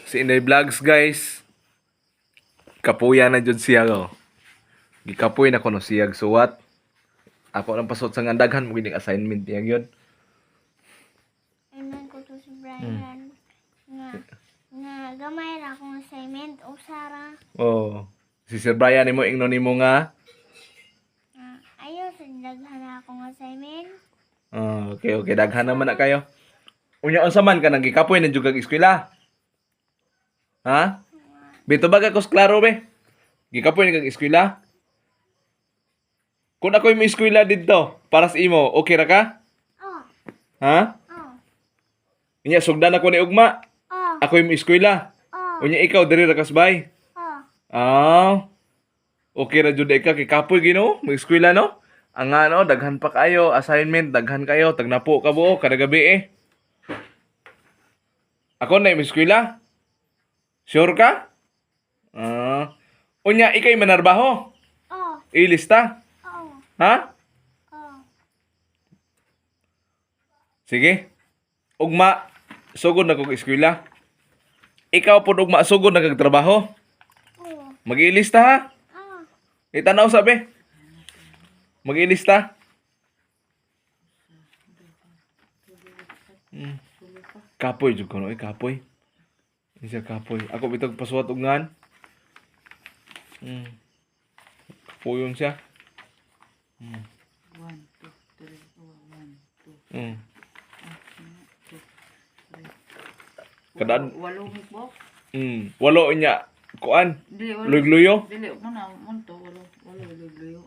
Si Inday Vlogs guys. Kapuya na jud siya go. Gikapoy na kuno siya suwat. Ako lang pasot sa ngandaghan mo gining assignment niya gyud. Inan ko to si Brian. Nga gamay ra akong assignment o Sara. Oh. Si Sir Brian nimo ingnon nimo nga. Ayaw sa daghan akong assignment. Okay, daghan naman na kayo. Unya unsa man ka nang gikapoy na jud kag eskwela? Ha? Bito ba ka kos klaro be? Gikapoy na kag eskwela? Kung ako'y may eskwela dito para sa imo, okay ra ka? Oh. Ha? Oh. Unya sugdan ako ni ugma. Oh. Ako'y may eskwela. Oh. Unya ikaw diri ra kasbay. Oh. Okay ra jud ka kay kapoy Ginoo, may eskwela no? Ang ano, daghan pa kayo, assignment, daghan kayo, tagnapo ka buo kada gabi eh. Ako na may eskwela. Sure ka? Unya ikay manarbaho. Oh. Ilista. Oh. Ha? Oh. Sige. Ugma, sugod na kog eskwela. Ikaw pod ugma sugod na kag trabaho. Oh. Mag-iilista ha? Oh. Itanaw sabi. Mag-iilista. Kapoy jud kono kapoy. Isa kapoy. Ako bitog pasuwat og ngan. Kapoyon siya. 1, 2, 3, 1, 2. Kadaan. Walong hikbok? Walo niya. Kuan. Dili, Luyog-luyo. Dili, muna, munto, walo luyo.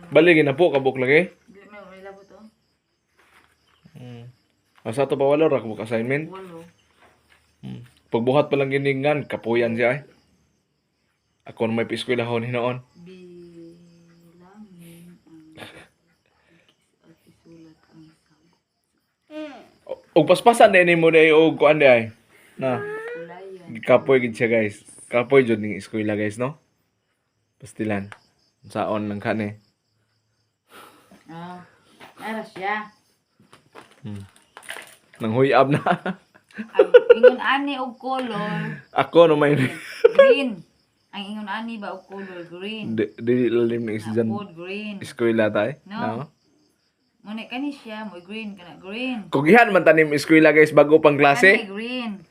Bali ginapo kabuk lagi. Dili, may labo to? Asa to pa walo ra kabuk assignment. Walo. Pagbuhat pa lang giningan, kapuyan siya eh. Ako na may piskwelahon hinoon. Bilangin at isulat ang sagot. Og paspasan din mo day og kuan day. Na, Kulayan. kapoy gid siya guys. Kapoy jud ning eskwela guys no. Pastilan. Saon lang kani. Nara siya. Nang huyab na. Ang ingon ani og color, Ako no may green. Ang ingon ani ba og color, green. di lalim ng isdan Code green. eskwela tay. No. Muna kani siya, mo green kana green. Kugihan man tanim eskwela guys bago pang Kani klase. green.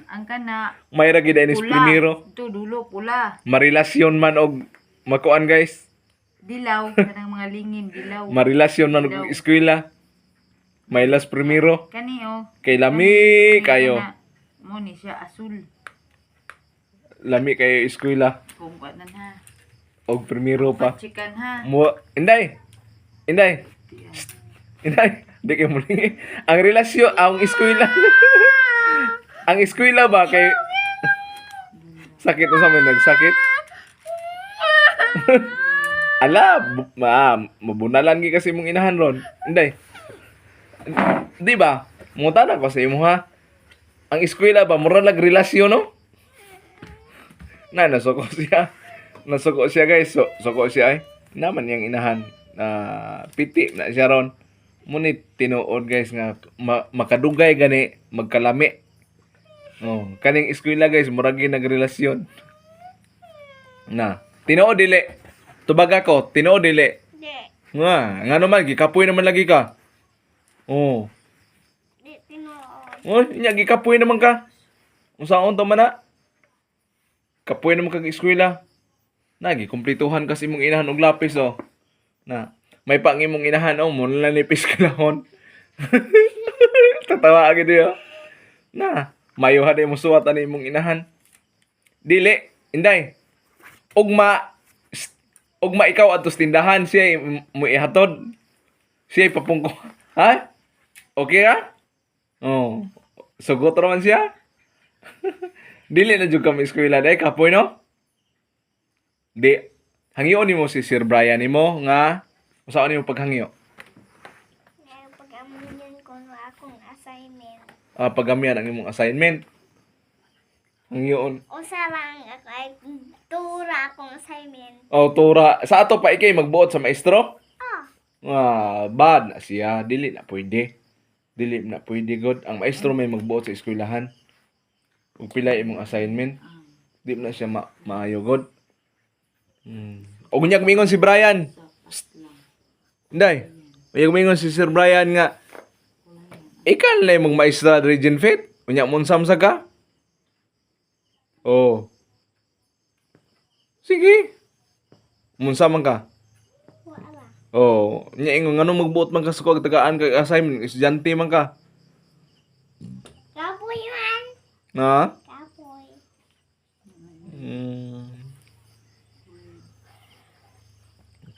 Ang kana May ra gid inis pula. primero. Ito dulo pula. Marelasyon man og makuan guys. Dilaw kanang mga lingin dilaw. Marelasyon man og eskwela. May las primero. Kani oh. Kay lami kayo. Mo ni siya asul. Lami kayo eskwela. Kung na ha. Og primero pa. Chicken ha. Mo, Inday. Inday. Inday. Di kayo muli. Ang relasyon, ang eskwela. Ang eskwela ba kay... Sakit o sa may nagsakit? Ala, mabunalan gi kasi mong inahan ron. Inday. Di ba? Munta na ko sa imo ha. Ang eskwela ba, mura lag relasyon no? Nasuko siya. Nasuko siya guys. Suko siya ay. Naman yang inahan. Piti na siya ron. Munit tinuod guys nga makadugay gani magkalami. Kaning eskwela guys muragi nagrelasyon. Na, tinuod dili. Tubag ako, tinuod dili. Di. Nga naman gikapoy naman lagi ka. Di tinuod. Nya gikapoy naman ka. Unsaon to man na? Kapoy naman kag eskwela. Nagi kumplituhan kasi mong inahan og lapis oh. Na, may pangimong inahan oh, mo na nipis kalahon. Tatawa agad yo. Na, mayo hade mo suwat ani mong inahan. Dili, Inday. Ugma ikaw adtos tindahan siya mo ihatod. Siya papungko. Ha? Okay ha? Sugot man siya. Dili na jud kami eskwela day kapoy no? Di hangyo nimo si Sir Brian nimo nga usaon nimo paghangyo? Ngayon pag-amunyan ko no akong assignment. Pagamian ang imong assignment. Hangyoon. Usa lang ako ay tura akong assignment. Tura. Sa ato pa ikay magbuot sa maestro? Oh. Bad na siya. Dili na pwede. Dili na pwede god. Ang maestro may magbuot sa eskwelahan. Ug pila imong assignment. Di na siya maayo god. O gunyag mingon si Brian. Inday. Uyag mingon si Sir Brian nga ikan lay mong maestra diri Genfit. Unya munsam sa ka? Oh. Sige. Munsa man ka? Wala. Oh, nya ingon ngano magbuot man ka sa kuwag tagaan kay assignment estudyante man ka. Kapoy man. Na? Kapoy.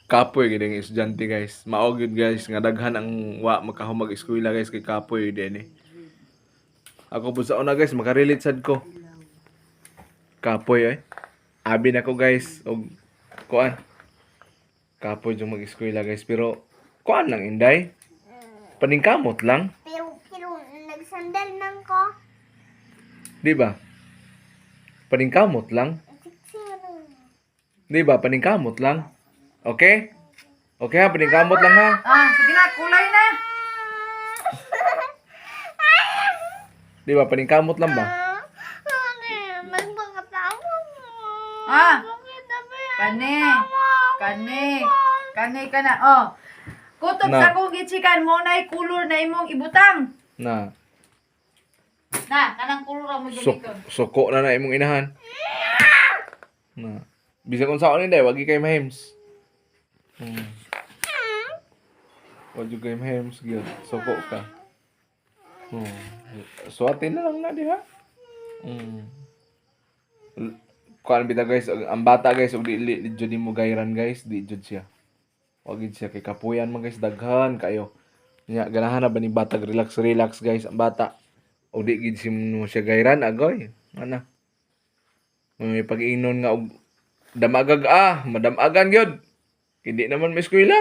Kapoy gid ang estudyante guys. Mao gyud guys nga daghan ang wa makahumag eskwela guys kay kapoy din eh. Ako po sa una guys makarelate sad ko. Kapoy eh. Abi na ko guys og kuan. Kapoy yung mag-eskwela guys pero kuan lang inday. Paningkamot lang, Pero nagsandal man ko. di ba? Paningkamot lang, Siksi ano. di ba? Paningkamot lang. Okay? Okay ha, paningkamot lang ha. Sige na, kulay na. Di ba? Paningkamot lang ba? Magpakatawa mo. Ah. Bakit na ba yan? Kani ka na. Oh. Kutob Na. sa kong gitsikan mo na kulor na imong ibutang. Na, Na, kanang kulor ang mo gamiton. suko na imong inahan. Na. Bisag kung saan inday, wagi kay mahims. Wag yung kay mahims, gyud. Suko ka. Suwatin na lang na di ha. Kuan bita guys, ang bata guys, og di jud mo gayran guys, di jud siya. Wag gid siya kay kapuyan man guys, daghan kayo. Nya ganahan na ba ni bata relax guys ang bata. O di gid mo siya gayran agoy. Ana. May pag-inon nga og damagag madamagan gyud. Hindi naman may eskwela.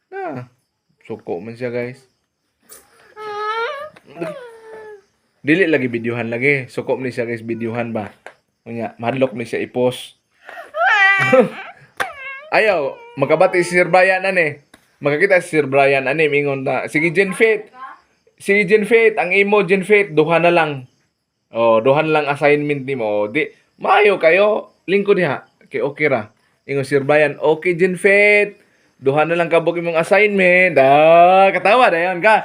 Na. Suko man siya guys. Dili lagi videohan lagi. Suko ni siya guys videohan ba. Unya, madlock ni siya i-post. Ayaw, makabati si Sir Brian ani. Makakita si Sir Brian ani mingon na. Sige Genfit. Sige Genfit, ang imo Genfit duha na lang. Oh, duha na lang assignment nimo. Di maayo kayo. Lingkod diha. Okay ra. Ingon Sir Brian, okay Genfit. Duha na lang kabog imong assignment. Katawa dayon ka.